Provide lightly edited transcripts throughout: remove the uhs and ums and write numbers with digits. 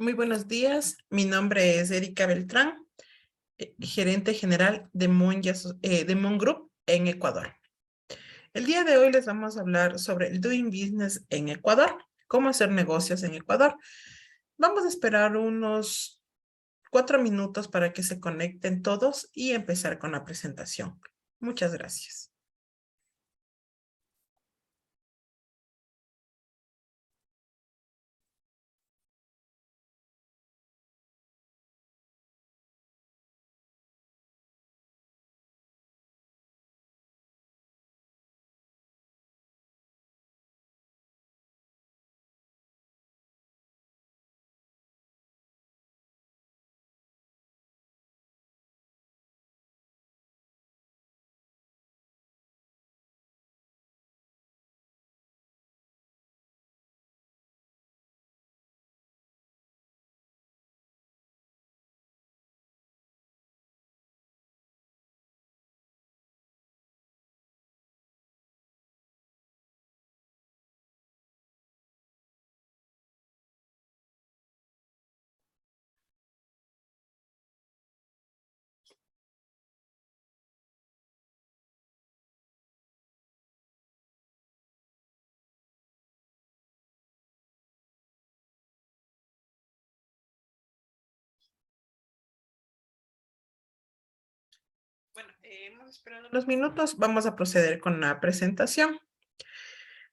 Muy buenos días, mi nombre es Erika Beltrán, gerente general de de Mon Group en Ecuador. El día de hoy les vamos a hablar sobre el Doing Business en Ecuador, cómo hacer negocios en Ecuador. Vamos a esperar unos 4 minutos para que se conecten todos y empezar con la presentación. Muchas gracias. Bueno, hemos esperado unos minutos, vamos a proceder con la presentación.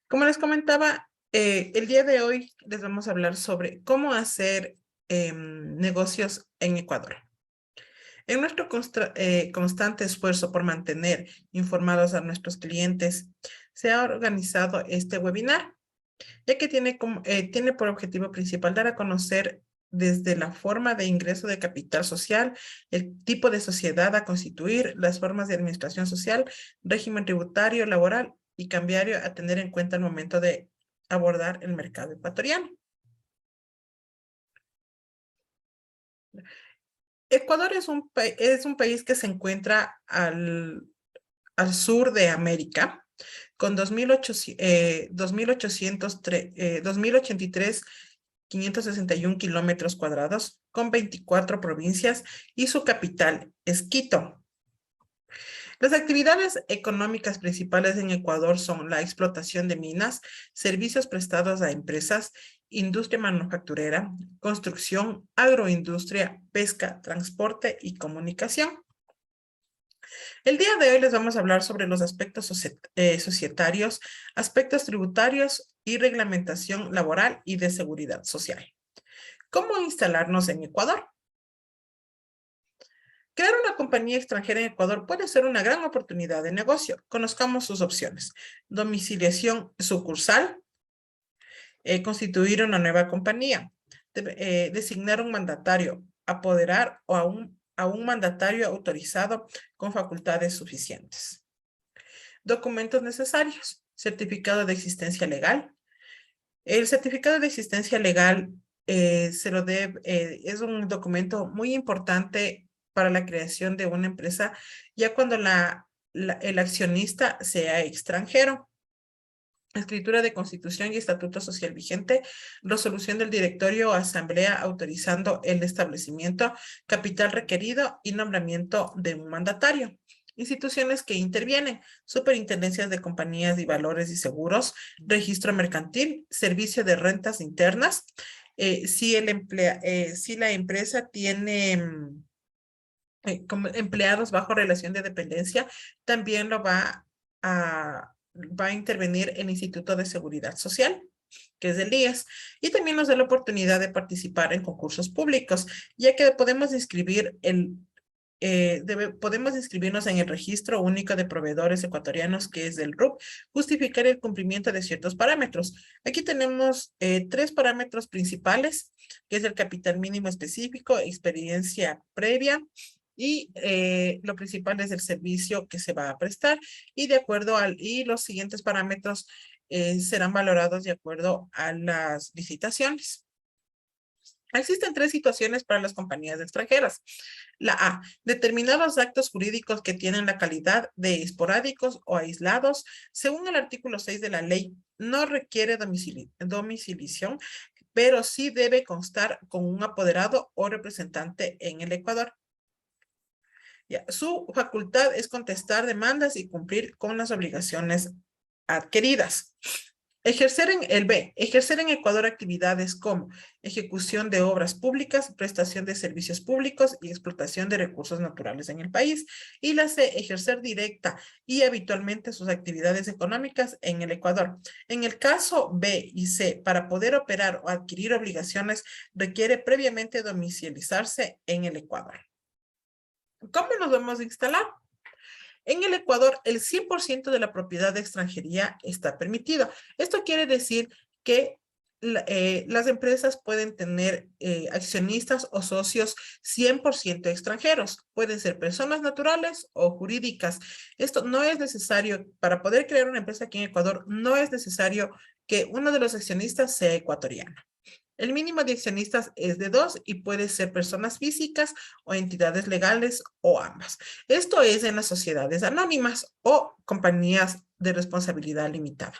Como les comentaba, el día de hoy les vamos a hablar sobre cómo hacer negocios en Ecuador. En nuestro constante esfuerzo por mantener informados a nuestros clientes, se ha organizado este webinar, ya que tiene por objetivo principal dar a conocer desde la forma de ingreso de capital social, el tipo de sociedad a constituir, las formas de administración social, régimen tributario, laboral y cambiario a tener en cuenta al momento de abordar el mercado ecuatoriano. Ecuador es un país que se encuentra al sur de América, con 2.083 kilómetros cuadrados, con 24 provincias y su capital es Quito. Las actividades económicas principales en Ecuador son la explotación de minas, servicios prestados a empresas, industria manufacturera, construcción, agroindustria, pesca, transporte y comunicación. El día de hoy les vamos a hablar sobre los aspectos societarios, aspectos tributarios y reglamentación laboral y de seguridad social. ¿Cómo instalarnos en Ecuador? Crear una compañía extranjera en Ecuador puede ser una gran oportunidad de negocio. Conozcamos sus opciones. Domiciliación sucursal, constituir una nueva compañía, designar un mandatario, apoderar o a un mandatario autorizado con facultades suficientes. Documentos necesarios. Certificado de existencia legal. El certificado de existencia legal es un documento muy importante para la creación de una empresa, ya cuando el accionista sea extranjero. Escritura de constitución y estatuto social vigente, resolución del directorio o asamblea autorizando el establecimiento, capital requerido y nombramiento de un mandatario. Instituciones que intervienen, superintendencias de compañías y valores y seguros, registro mercantil, servicio de rentas internas. Si la empresa tiene como empleados bajo relación de dependencia, también va a intervenir el Instituto de Seguridad Social, que es el IES, y también nos da la oportunidad de participar en concursos públicos, ya que podemos inscribirnos en el Registro Único de Proveedores Ecuatorianos, que es del RUP, justificar el cumplimiento de ciertos parámetros. Aquí tenemos 3 parámetros principales, que es el capital mínimo específico, experiencia previa, y lo principal es el servicio que se va a prestar, y los siguientes parámetros serán valorados de acuerdo a las licitaciones. Existen 3 situaciones para las compañías extranjeras. La A, determinados actos jurídicos que tienen la calidad de esporádicos o aislados, según el artículo 6 de la ley, no requiere domiciliación, pero sí debe constar con un apoderado o representante en el Ecuador. Ya, su facultad es contestar demandas y cumplir con las obligaciones adquiridas. Ejercer en Ecuador actividades como ejecución de obras públicas, prestación de servicios públicos y explotación de recursos naturales en el país. Y la C, ejercer directa y habitualmente sus actividades económicas en el Ecuador. En el caso B y C, para poder operar o adquirir obligaciones, requiere previamente domiciliarse en el Ecuador. ¿Cómo nos vamos a instalar? En el Ecuador, el 100% de la propiedad de extranjería está permitido. Esto quiere decir que las empresas pueden tener accionistas o socios 100% extranjeros. Pueden ser personas naturales o jurídicas. Esto no es necesario, para poder crear una empresa aquí en Ecuador, no es necesario que uno de los accionistas sea ecuatoriano. El mínimo de accionistas es de 2 y puede ser personas físicas o entidades legales o ambas. Esto es en las sociedades anónimas o compañías de responsabilidad limitada.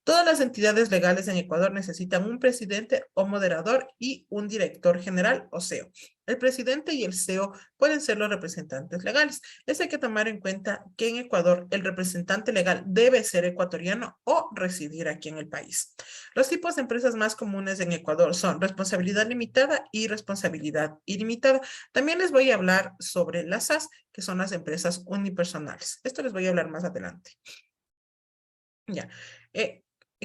Todas las entidades legales en Ecuador necesitan un presidente o moderador y un director general o CEO. El presidente y el CEO pueden ser los representantes legales. Hay que tomar en cuenta que en Ecuador el representante legal debe ser ecuatoriano o residir aquí en el país. Los tipos de empresas más comunes en Ecuador son responsabilidad limitada y responsabilidad ilimitada. También les voy a hablar sobre las SAS, que son las empresas unipersonales. Esto les voy a hablar más adelante. Ya.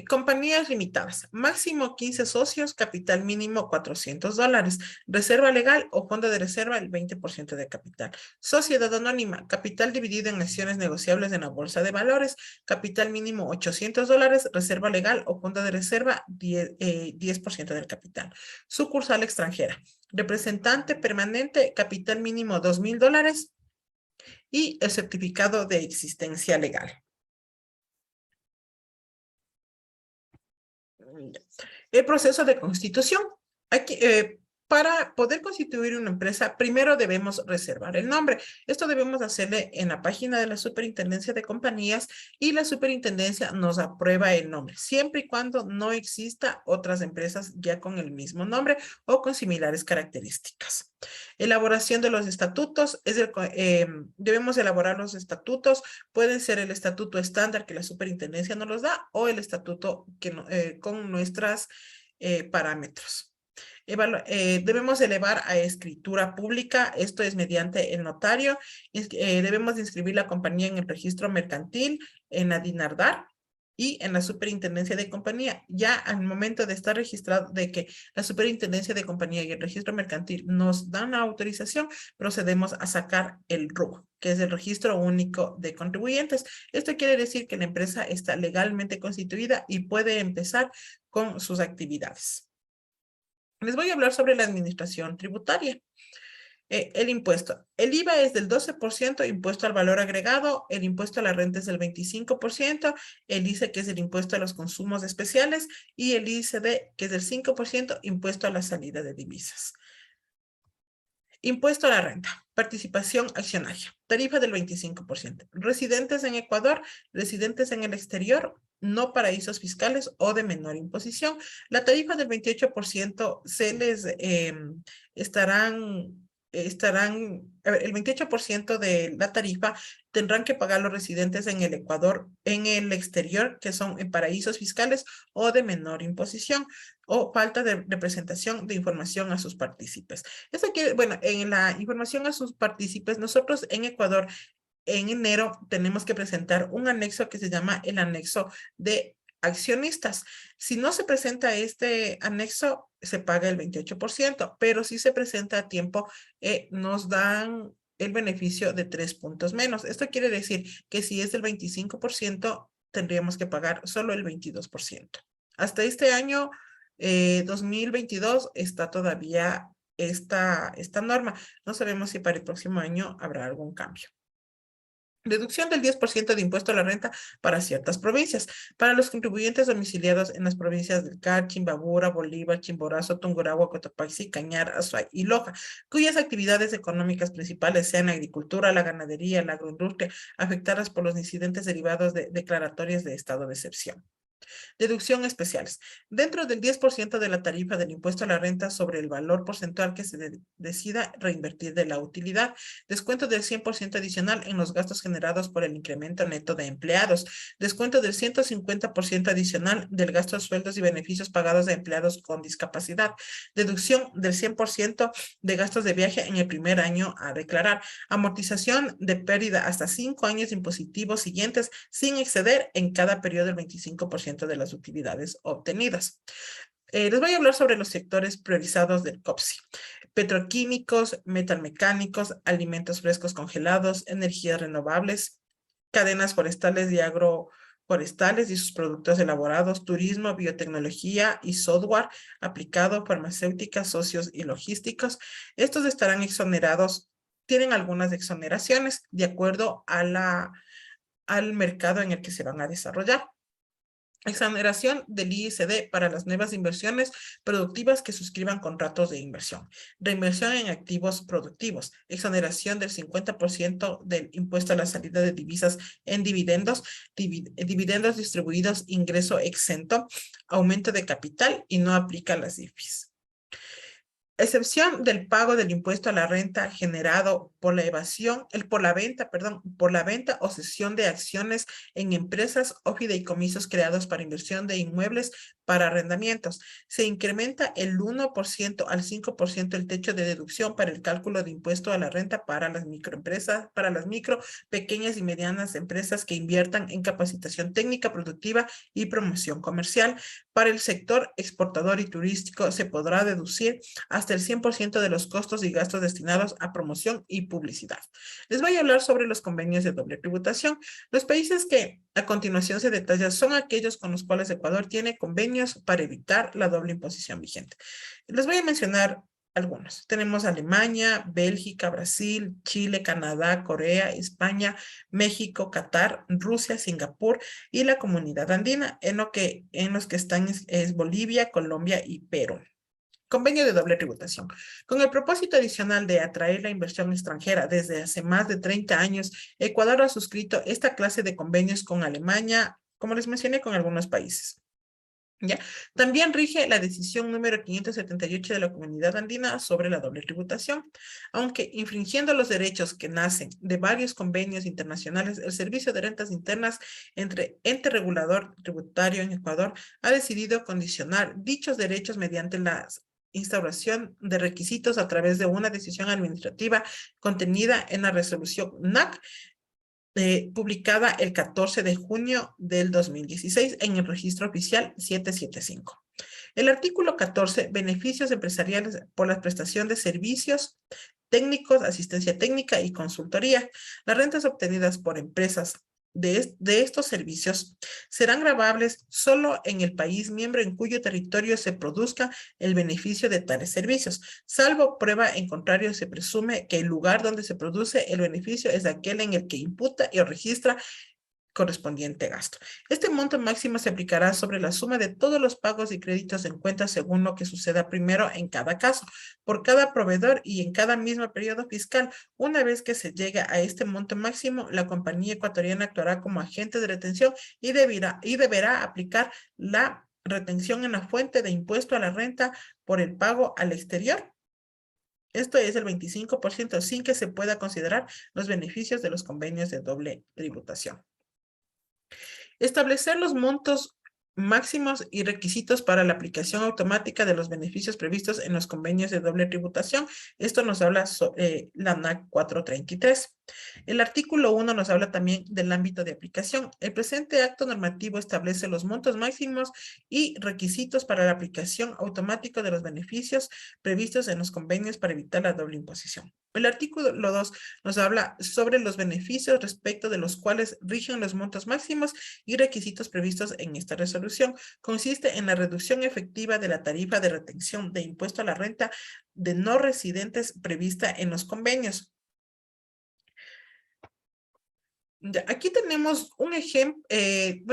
Compañías limitadas, máximo 15 socios, capital mínimo $400, reserva legal o fondo de reserva el 20% de capital. Sociedad anónima, capital dividido en acciones negociables en la bolsa de valores, capital mínimo $800, reserva legal o fondo de reserva 10% del capital. Sucursal extranjera, representante permanente, capital mínimo $2,000 y el certificado de existencia legal. El proceso de constitución. Aquí, para poder constituir una empresa, primero debemos reservar el nombre. Esto debemos hacerle en la página de la Superintendencia de Compañías y la Superintendencia nos aprueba el nombre, siempre y cuando no exista otras empresas ya con el mismo nombre o con similares características. Elaboración de los estatutos. Debemos elaborar los estatutos. Pueden ser el estatuto estándar que la Superintendencia nos los da o el estatuto con nuestras parámetros. Debemos elevar a escritura pública, esto es mediante el notario. Debemos inscribir la compañía en el registro mercantil, en la DINARDAR y en la Superintendencia de Compañía. Ya al momento de estar registrado, de que la Superintendencia de Compañía y el registro mercantil nos dan la autorización, procedemos a sacar el RUC, que es el Registro Único de Contribuyentes. Esto quiere decir que la empresa está legalmente constituida y puede empezar con sus actividades. Les voy a hablar sobre la administración tributaria. El impuesto. El IVA es del 12%, impuesto al valor agregado, el impuesto a la renta es del 25%, el ICE, que es el impuesto a los consumos especiales, y el ICD, que es del 5%, impuesto a la salida de divisas. Impuesto a la renta, participación accionaria, tarifa del 25%. Residentes en Ecuador, residentes en el exterior, no paraísos fiscales o de menor imposición. La tarifa del 28% se les el 28% de la tarifa tendrán que pagar los residentes en el Ecuador, en el exterior, que son en paraísos fiscales o de menor imposición, o falta de representación de información a sus partícipes. Bueno, en la información a sus partícipes, nosotros en Ecuador, en enero, tenemos que presentar un anexo que se llama el anexo de accionistas. Si no se presenta este anexo, se paga el 28%, pero si se presenta a tiempo, nos dan el beneficio de 3 puntos menos. Esto quiere decir que si es del 25%, tendríamos que pagar solo el 22%. Hasta este año 2022 está todavía esta norma. No sabemos si para el próximo año habrá algún cambio. Deducción del 10% de impuesto a la renta para ciertas provincias. Para los contribuyentes domiciliados en las provincias del Car, Chimbabura, Bolívar, Chimborazo, Tungurahua, Cotopaxi, Cañar, Azuay y Loja, cuyas actividades económicas principales sean la agricultura, la ganadería, la agroindustria, afectadas por los incidentes derivados de declaratorias de estado de excepción. Deducción especiales. Dentro del 10% de la tarifa del impuesto a la renta sobre el valor porcentual que se decida reinvertir de la utilidad. Descuento del 100% adicional en los gastos generados por el incremento neto de empleados. Descuento del 150% adicional del gasto de sueldos y beneficios pagados a empleados con discapacidad. Deducción del 100% de gastos de viaje en el primer año a declarar. Amortización de pérdida hasta 5 años impositivos siguientes sin exceder en cada periodo del 25% de las utilidades obtenidas. Les voy a hablar sobre los sectores priorizados del COPSI. Petroquímicos, metalmecánicos, alimentos frescos congelados, energías renovables, cadenas forestales y agroforestales y sus productos elaborados, turismo, biotecnología y software aplicado, farmacéuticas, socios y logísticos. Estos estarán exonerados, tienen algunas exoneraciones de acuerdo a al mercado en el que se van a desarrollar. Exoneración del ISD para las nuevas inversiones productivas que suscriban contratos de inversión. Reinversión en activos productivos. Exoneración del 50% del impuesto a la salida de divisas en dividendos. Dividendos distribuidos, ingreso exento. Aumento de capital y no aplica las IFIs. Excepción del pago del impuesto a la renta generado por la por la venta o cesión de acciones en empresas o fideicomisos creados para inversión de inmuebles para arrendamientos. Se incrementa el 1% al 5% el techo de deducción para el cálculo de impuesto a la renta para las microempresas, para las micro, pequeñas y medianas empresas que inviertan en capacitación técnica, productiva y promoción comercial. Para el sector exportador y turístico se podrá deducir hasta el 100% de los costos y gastos destinados a promoción y publicidad. Les voy a hablar sobre los convenios de doble tributación. Los países que a continuación se detallan son aquellos con los cuales Ecuador tiene convenios para evitar la doble imposición vigente. Les voy a mencionar algunos. Tenemos Alemania, Bélgica, Brasil, Chile, Canadá, Corea, España, México, Qatar, Rusia, Singapur y la Comunidad Andina, en los que están es Bolivia, Colombia y Perú. Convenio de doble tributación. Con el propósito adicional de atraer la inversión extranjera desde hace más de 30 años, Ecuador ha suscrito esta clase de convenios con Alemania, como les mencioné, con algunos países. ¿Ya? También rige la decisión número 578 de la Comunidad Andina sobre la doble tributación. Aunque infringiendo los derechos que nacen de varios convenios internacionales, el Servicio de Rentas Internas entre ente regulador tributario en Ecuador ha decidido condicionar dichos derechos mediante la instauración de requisitos a través de una decisión administrativa contenida en la resolución NAC publicada el 14 de junio del 2016 en el registro oficial 775. El artículo 14, beneficios empresariales por la prestación de servicios técnicos, asistencia técnica y consultoría. Las rentas obtenidas por empresas de estos servicios serán gravables solo en el país miembro en cuyo territorio se produzca el beneficio de tales servicios. Salvo prueba en contrario, se presume que el lugar donde se produce el beneficio es aquel en el que imputa y registra correspondiente gasto. Este monto máximo se aplicará sobre la suma de todos los pagos y créditos en cuenta según lo que suceda primero en cada caso, por cada proveedor y en cada mismo periodo fiscal. Una vez que se llegue a este monto máximo, la compañía ecuatoriana actuará como agente de retención y deberá aplicar la retención en la fuente de impuesto a la renta por el pago al exterior. Esto es el 25% sin que se pueda considerar los beneficios de los convenios de doble tributación. Establecer los montos máximos y requisitos para la aplicación automática de los beneficios previstos en los convenios de doble tributación. Esto nos habla sobre la NAC 433. El artículo 1 nos habla también del ámbito de aplicación. El presente acto normativo establece los montos máximos y requisitos para la aplicación automática de los beneficios previstos en los convenios para evitar la doble imposición. El artículo 2 nos habla sobre los beneficios respecto de los cuales rigen los montos máximos y requisitos previstos en esta resolución. Consiste en la reducción efectiva de la tarifa de retención de impuesto a la renta de no residentes prevista en los convenios. Aquí tenemos un ejemplo,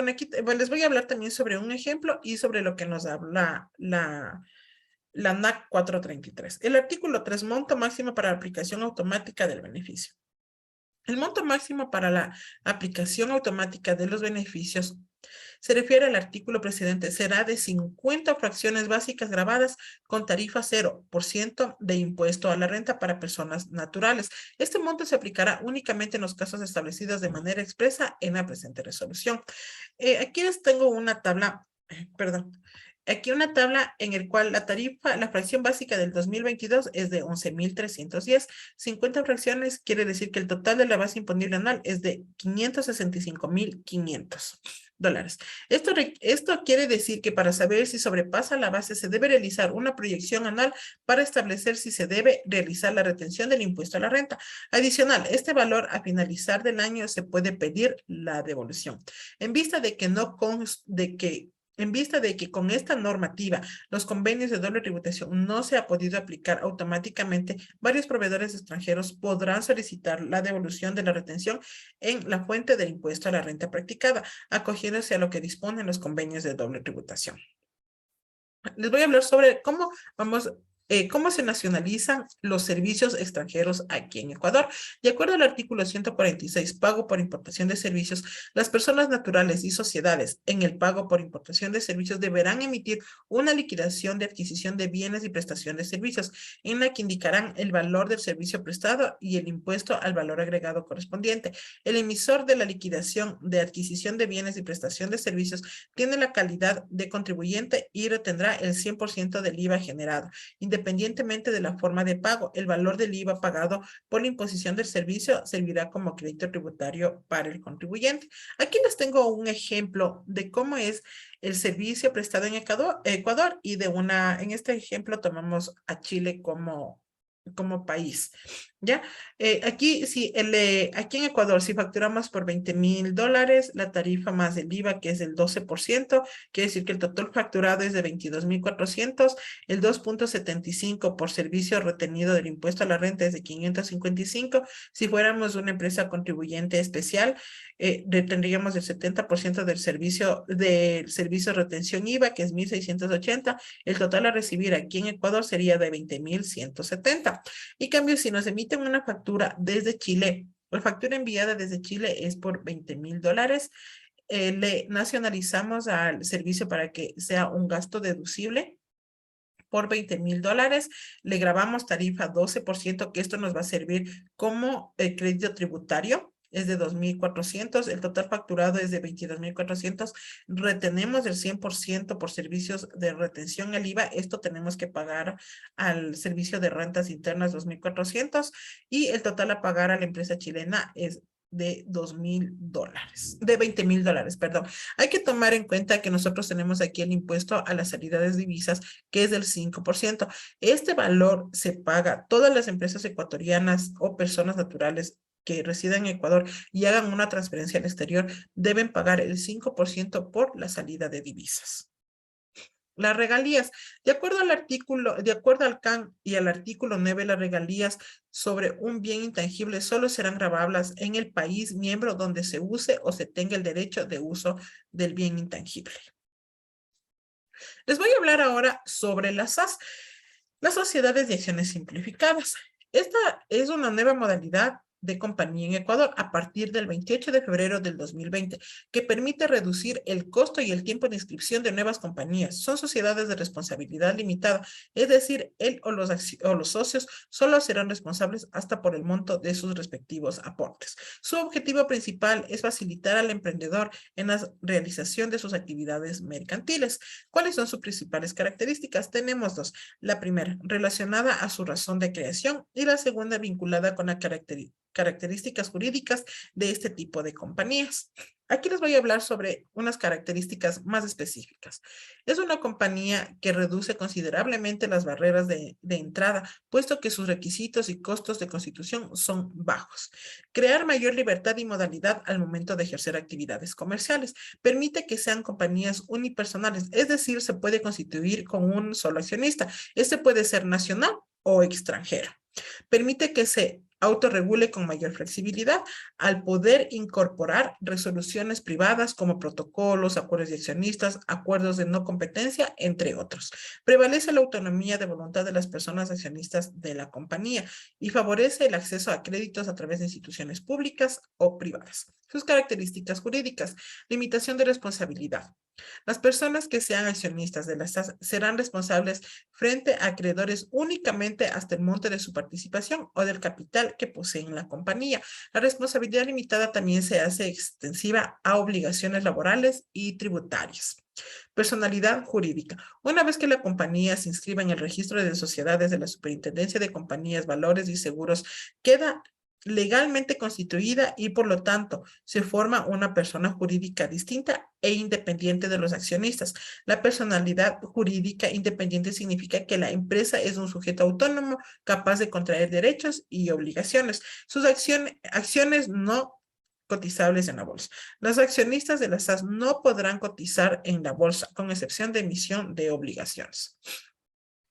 aquí les voy a hablar también sobre un ejemplo y sobre lo que nos habla la NAC 433. El artículo 3, monto máximo para la aplicación automática del beneficio. El monto máximo para la aplicación automática de los beneficios Se refiere al artículo precedente, será de 50 fracciones básicas grabadas con tarifa 0% de impuesto a la renta para personas naturales. Este monto se aplicará únicamente en los casos establecidos de manera expresa en la presente resolución. Aquí les tengo una tabla, perdón. Aquí una tabla en el cual la tarifa, la fracción básica del 2022 es de 11.310. 50 fracciones quiere decir que el total de la base imponible anual es de $565.500. Esto quiere decir que para saber si sobrepasa la base se debe realizar una proyección anual para establecer si se debe realizar la retención del impuesto a la renta. Adicional, este valor a finalizar del año se puede pedir la devolución. En vista de que en vista de que con esta normativa los convenios de doble tributación no se ha podido aplicar automáticamente, varios proveedores extranjeros podrán solicitar la devolución de la retención en la fuente del impuesto a la renta practicada, acogiéndose a lo que disponen los convenios de doble tributación. Les voy a hablar sobre cómo se nacionalizan los servicios extranjeros aquí en Ecuador. De acuerdo al artículo 146, pago por importación de servicios, las personas naturales y sociedades en el pago por importación de servicios deberán emitir una liquidación de adquisición de bienes y prestación de servicios, en la que indicarán el valor del servicio prestado y el impuesto al valor agregado correspondiente. El emisor de la liquidación de adquisición de bienes y prestación de servicios tiene la calidad de contribuyente y retendrá el 100% del IVA generado. Independientemente de la forma de pago, el valor del IVA pagado por la imposición del servicio servirá como crédito tributario para el contribuyente. Aquí les tengo un ejemplo de cómo es el servicio prestado en Ecuador y en este ejemplo tomamos a Chile como país. ¿Ya? Aquí en Ecuador, si facturamos por $20.000, la tarifa más el IVA, que es el 12%, quiere decir que el total facturado es de 22.400, el 2.75 por servicio retenido del impuesto a la renta es de 555. Si fuéramos una empresa contribuyente especial, retendríamos el 70% del servicio de retención IVA, que es 1.680. El total a recibir aquí en Ecuador sería de 20.170. Y cambio, si nos emiten una factura desde Chile, la factura enviada desde Chile es por $20.000, le nacionalizamos al servicio para que sea un gasto deducible por $20.000, le grabamos tarifa 12%, que esto nos va a servir como crédito tributario, es de 2.400, el total facturado es de 22.400, retenemos el 100% por servicios de retención al IVA, esto tenemos que pagar al servicio de rentas internas 2.400 y el total a pagar a la empresa chilena es de $2.000, de $20.000, perdón. Hay que tomar en cuenta que nosotros tenemos aquí el impuesto a las salidas de divisas, que es del 5%. Este valor se paga a todas las empresas ecuatorianas o personas naturales que residen en Ecuador y hagan una transferencia al exterior, deben pagar el 5% por la salida de divisas. Las regalías, de acuerdo al CAN y al artículo 9, las regalías sobre un bien intangible solo serán grabables en el país miembro donde se use o se tenga el derecho de uso del bien intangible. Les voy a hablar ahora sobre las SAS, las sociedades de acciones simplificadas. Esta es una nueva modalidad de compañía en Ecuador a partir del 28 de febrero del 2020, que permite reducir el costo y el tiempo de inscripción de nuevas compañías. Son sociedades de responsabilidad limitada, es decir, él o los socios solo serán responsables hasta por el monto de sus respectivos aportes. Su objetivo principal es facilitar al emprendedor en la realización de sus actividades mercantiles. ¿Cuáles son sus principales características? Tenemos dos. La primera, relacionada a su razón de creación, y la segunda, vinculada con la características jurídicas de este tipo de compañías. Aquí les voy a hablar sobre unas características más específicas. Es una compañía que reduce considerablemente las barreras de entrada, puesto que sus requisitos y costos de constitución son bajos. Crear mayor libertad y modalidad al momento de ejercer actividades comerciales. Permite que sean compañías unipersonales, es decir, se puede constituir con un solo accionista. Este puede ser nacional o extranjero. Permite que se autorregule con mayor flexibilidad al poder incorporar resoluciones privadas como protocolos, acuerdos de accionistas, acuerdos de no competencia, entre otros. Prevalece la autonomía de voluntad de las personas accionistas de la compañía y favorece el acceso a créditos a través de instituciones públicas o privadas. Sus características jurídicas. Limitación de responsabilidad. Las personas que sean accionistas de las SAS serán responsables frente a acreedores únicamente hasta el monte de su participación o del capital que poseen en la compañía. La responsabilidad limitada también se hace extensiva a obligaciones laborales y tributarias. Personalidad jurídica. Una vez que la compañía se inscriba en el registro de sociedades de la Superintendencia de Compañías, Valores y Seguros, queda legalmente constituida y por lo tanto se forma una persona jurídica distinta e independiente de los accionistas. La personalidad jurídica independiente significa que la empresa es un sujeto autónomo capaz de contraer derechos y obligaciones. Sus acciones no cotizables en la bolsa. Los accionistas de las SAS no podrán cotizar en la bolsa, con excepción de emisión de obligaciones.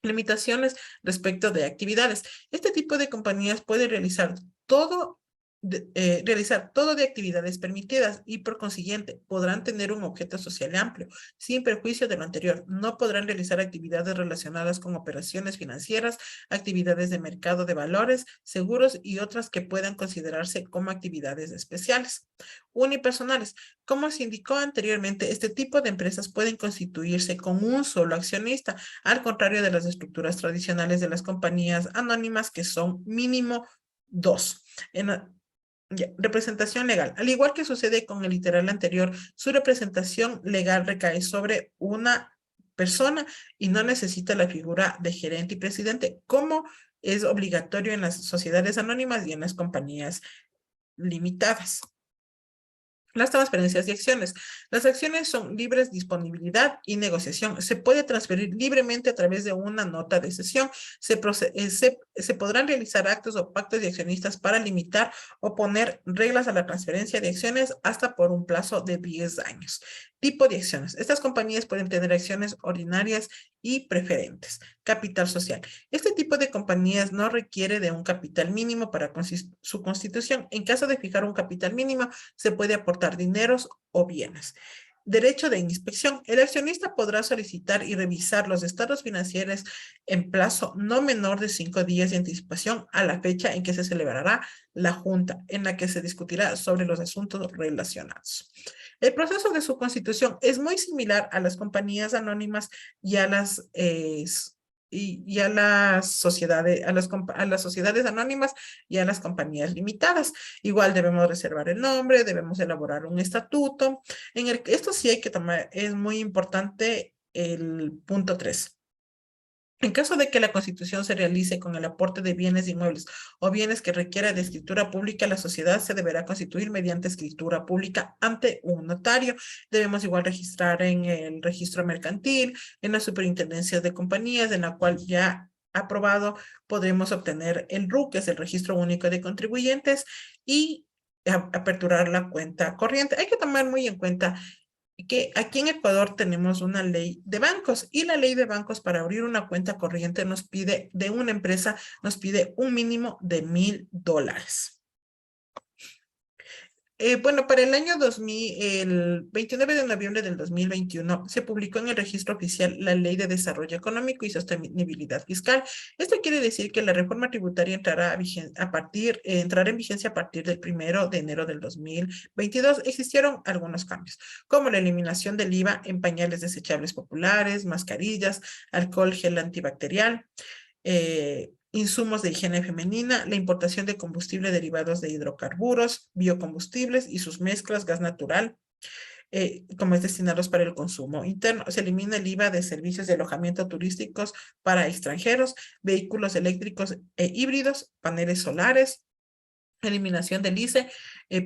Limitaciones respecto de actividades. Este tipo de compañías puede realizar todo de actividades permitidas y por consiguiente podrán tener un objeto social amplio, sin perjuicio de lo anterior. No podrán realizar actividades relacionadas con operaciones financieras, actividades de mercado de valores, seguros y otras que puedan considerarse como actividades especiales. Unipersonales. Como se indicó anteriormente, este tipo de empresas pueden constituirse con un solo accionista, al contrario de las estructuras tradicionales de las compañías anónimas, que son mínimo dos. Representación legal. Al igual que sucede con el literal anterior, su representación legal recae sobre una persona y no necesita la figura de gerente y presidente, como es obligatorio en las sociedades anónimas y en las compañías limitadas. Las transferencias de acciones. Las acciones son libres de disponibilidad y negociación. Se puede transferir libremente a través de una nota de cesión. Se podrán realizar actos o pactos de accionistas para limitar o poner reglas a la transferencia de acciones hasta por un plazo de 10 años. Tipo de acciones. Estas compañías pueden tener acciones ordinarias y preferentes. Capital social. Este tipo de compañías no requiere de un capital mínimo para su constitución. En caso de fijar un capital mínimo, se puede aportar dineros o bienes. Derecho de inspección. El accionista podrá solicitar y revisar los estados financieros en plazo no menor de 5 días de anticipación a la fecha en que se celebrará la junta, en la que se discutirá sobre los asuntos relacionados. El proceso de su constitución es muy similar a las compañías anónimas y a las a las sociedades, a las sociedades anónimas y a las compañías limitadas. Igual debemos reservar el nombre, debemos elaborar un estatuto. Esto sí hay que tomar, es muy importante el punto 3. En caso de que la constitución se realice con el aporte de bienes inmuebles o bienes que requiera de escritura pública, la sociedad se deberá constituir mediante escritura pública ante un notario. Debemos igual registrar en el registro mercantil, en la superintendencia de compañías, en la cual ya aprobado podremos obtener el RUC, que es el Registro Único de Contribuyentes, y aperturar la cuenta corriente. Hay que tomar muy en cuenta que aquí en Ecuador tenemos una ley de bancos y la ley de bancos para abrir una cuenta corriente nos pide, de una empresa, nos pide un mínimo de $1,000. Bueno, para el año 2000, el 29 de noviembre del 2021, se publicó en el registro oficial la Ley de Desarrollo Económico y Sostenibilidad Fiscal. Esto quiere decir que la reforma tributaria entrará en vigencia a partir del 1 de enero del 2022. Existieron algunos cambios, como la eliminación del IVA en pañales desechables populares, mascarillas, alcohol gel antibacterial, insumos de higiene femenina, la importación de combustible derivados de hidrocarburos, biocombustibles y sus mezclas, gas natural, como es destinados para el consumo interno. Se elimina el IVA de servicios de alojamiento turísticos para extranjeros, vehículos eléctricos e híbridos, paneles solares, eliminación del ICE,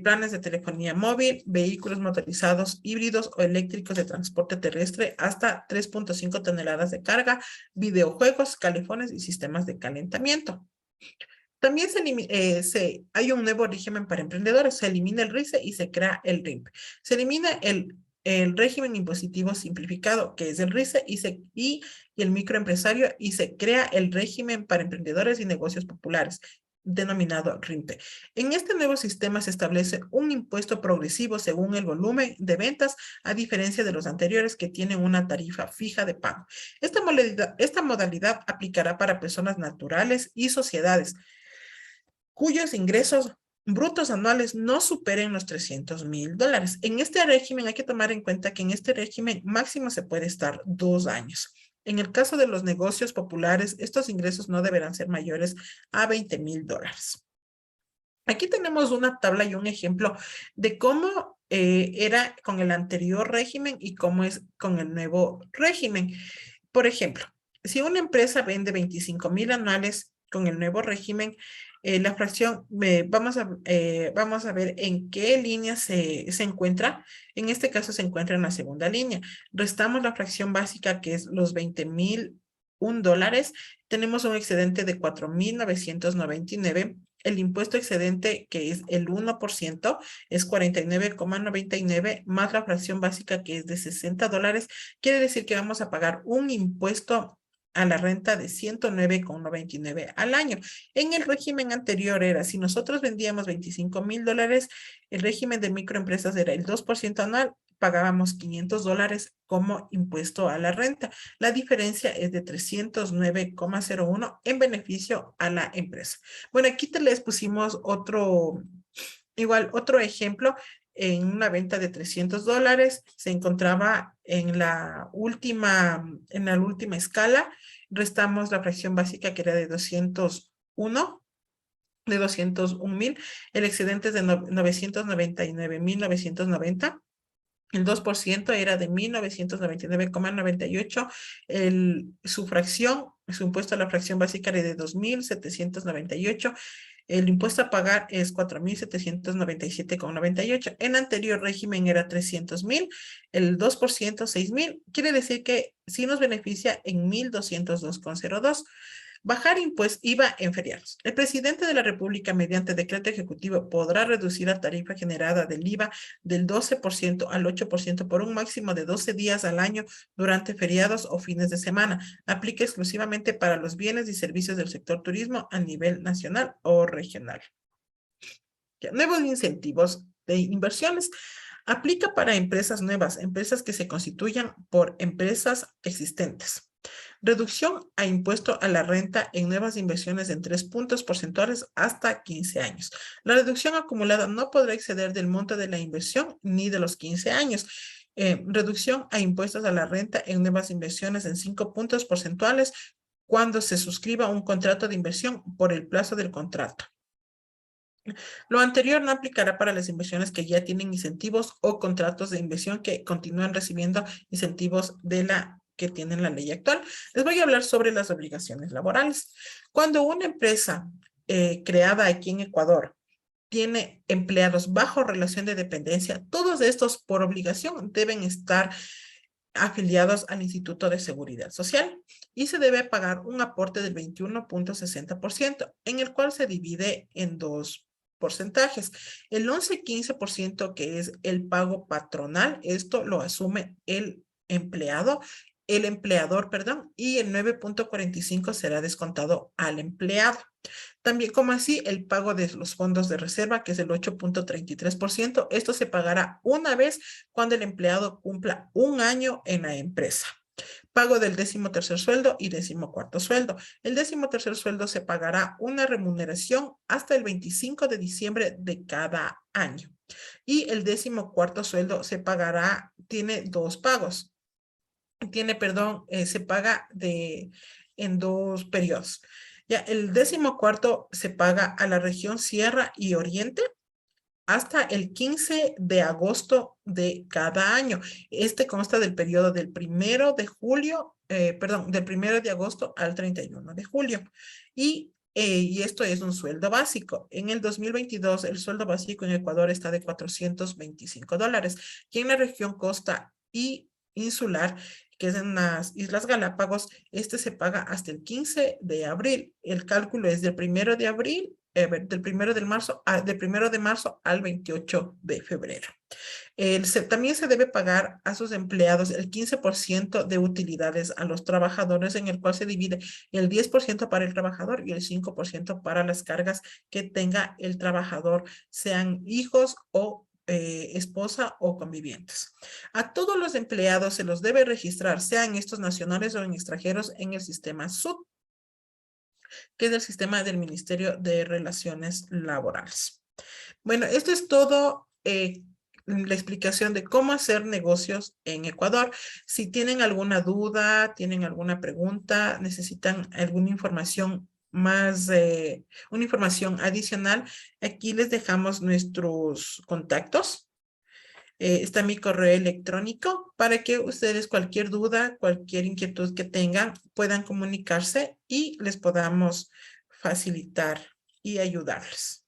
planes de telefonía móvil, vehículos motorizados híbridos o eléctricos de transporte terrestre hasta 3.5 toneladas de carga, videojuegos, calefones y sistemas de calentamiento. También hay un nuevo régimen para emprendedores. Se elimina el RICE y se crea el RIMP. Se elimina el régimen impositivo simplificado, que es el RICE, y el microempresario, y se crea el régimen para emprendedores y negocios populares, denominado RIMPE. En este nuevo sistema se establece un impuesto progresivo según el volumen de ventas, a diferencia de los anteriores que tienen una tarifa fija de pago. Esta modalidad aplicará para personas naturales y sociedades cuyos ingresos brutos anuales no superen los $300,000. En este régimen hay que tomar en cuenta que en este régimen máximo se puede estar 2 años. En el caso de los negocios populares, estos ingresos no deberán ser mayores a $20,000. Aquí tenemos una tabla y un ejemplo de cómo era con el anterior régimen y cómo es con el nuevo régimen. Por ejemplo, si una empresa vende 25,000 anuales con el nuevo régimen, la fracción, vamos a ver en qué línea se encuentra. En este caso se encuentra en la segunda línea. Restamos la fracción básica, que es los $20,001. Tenemos un excedente de 4,999. El impuesto excedente, que es el 1%, es 49,99 más la fracción básica, que es de $60. Quiere decir que vamos a pagar un impuesto a la renta de 109,99 al año. En el régimen anterior era, si nosotros vendíamos $25,000, el régimen de microempresas era el 2% anual, pagábamos $500 como impuesto a la renta. La diferencia es de 309,01 en beneficio a la empresa. Bueno, aquí les pusimos otro ejemplo. En una venta de $300 se encontraba en la última escala. Restamos la fracción básica, que era de 201,000. El excedente es de 999,990. El 2% era de 1,999,98. Su fracción, su impuesto a la fracción básica era de 2,798. El impuesto a pagar es 4,797,98. En anterior régimen era 300,000. El 2%, 6,000. Quiere decir que sí nos beneficia en 1,202,02. Bajar IVA en feriados. El presidente de la República, mediante decreto ejecutivo, podrá reducir la tarifa generada del IVA del 12% al 8% por un máximo de 12 días al año durante feriados o fines de semana. Aplica exclusivamente para los bienes y servicios del sector turismo a nivel nacional o regional. Nuevos incentivos de inversiones. Aplica para empresas nuevas, empresas que se constituyan por empresas existentes. Reducción a impuesto a la renta en nuevas inversiones en 3 puntos porcentuales hasta 15 años. La reducción acumulada no podrá exceder del monto de la inversión ni de los 15 años. Reducción a impuestos a la renta en nuevas inversiones en 5 puntos porcentuales cuando se suscriba un contrato de inversión por el plazo del contrato. Lo anterior no aplicará para las inversiones que ya tienen incentivos o contratos de inversión que continúan recibiendo incentivos de la que tienen la ley actual. Les voy a hablar sobre las obligaciones laborales. Cuando una empresa creada aquí en Ecuador tiene empleados bajo relación de dependencia, todos estos por obligación deben estar afiliados al Instituto de Seguridad Social y se debe pagar un aporte del 21,60%, en el cual se divide en dos porcentajes. El 11,15%, que es el pago patronal, esto lo asume el empleador, perdón, y el 9,45 será descontado al empleado. También, como así, el pago de los fondos de reserva, que es el 8,33%. Esto se pagará una vez cuando el empleado cumpla un año en la empresa. Pago del 13º sueldo y 14º sueldo. El 13º sueldo se pagará una remuneración hasta el 25 de diciembre de cada año. Y el 14º sueldo tiene dos pagos. Se paga en dos periodos. Ya, el 14º se paga a la región Sierra y Oriente hasta el 15 de agosto de cada año. Este consta del periodo del 1 de agosto al 31 de julio. Y esto es un sueldo básico. En el 2022, el sueldo básico en Ecuador está de $425. Y en la región costa y insular, que es en las Islas Galápagos, este se paga hasta el 15 de abril. El cálculo es del 1 de abril, del 1 de marzo al 28 de febrero. También se debe pagar a sus empleados el 15% de utilidades a los trabajadores, en el cual se divide el 10% para el trabajador y el 5% para las cargas que tenga el trabajador, sean hijos o esposa o convivientes. A todos los empleados se los debe registrar, sean estos nacionales o extranjeros, en el sistema SUT, que es el sistema del Ministerio de Relaciones Laborales. Bueno, esto es todo. La explicación de cómo hacer negocios en Ecuador. Si tienen alguna duda, tienen alguna pregunta, necesitan alguna información más, una información adicional, aquí les dejamos nuestros contactos. Está mi correo electrónico para que ustedes cualquier duda, cualquier inquietud que tengan, puedan comunicarse y les podamos facilitar y ayudarles.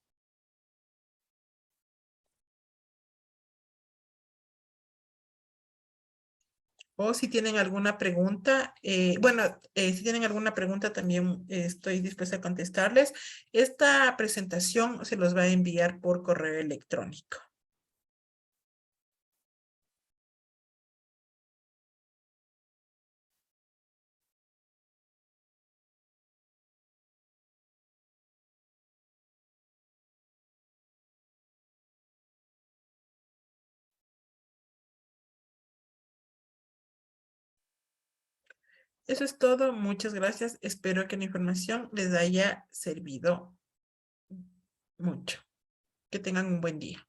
O si tienen alguna pregunta, si tienen alguna pregunta también estoy dispuesta a contestarles. Esta presentación se los va a enviar por correo electrónico. Eso es todo. Muchas gracias. Espero que la información les haya servido mucho. Que tengan un buen día.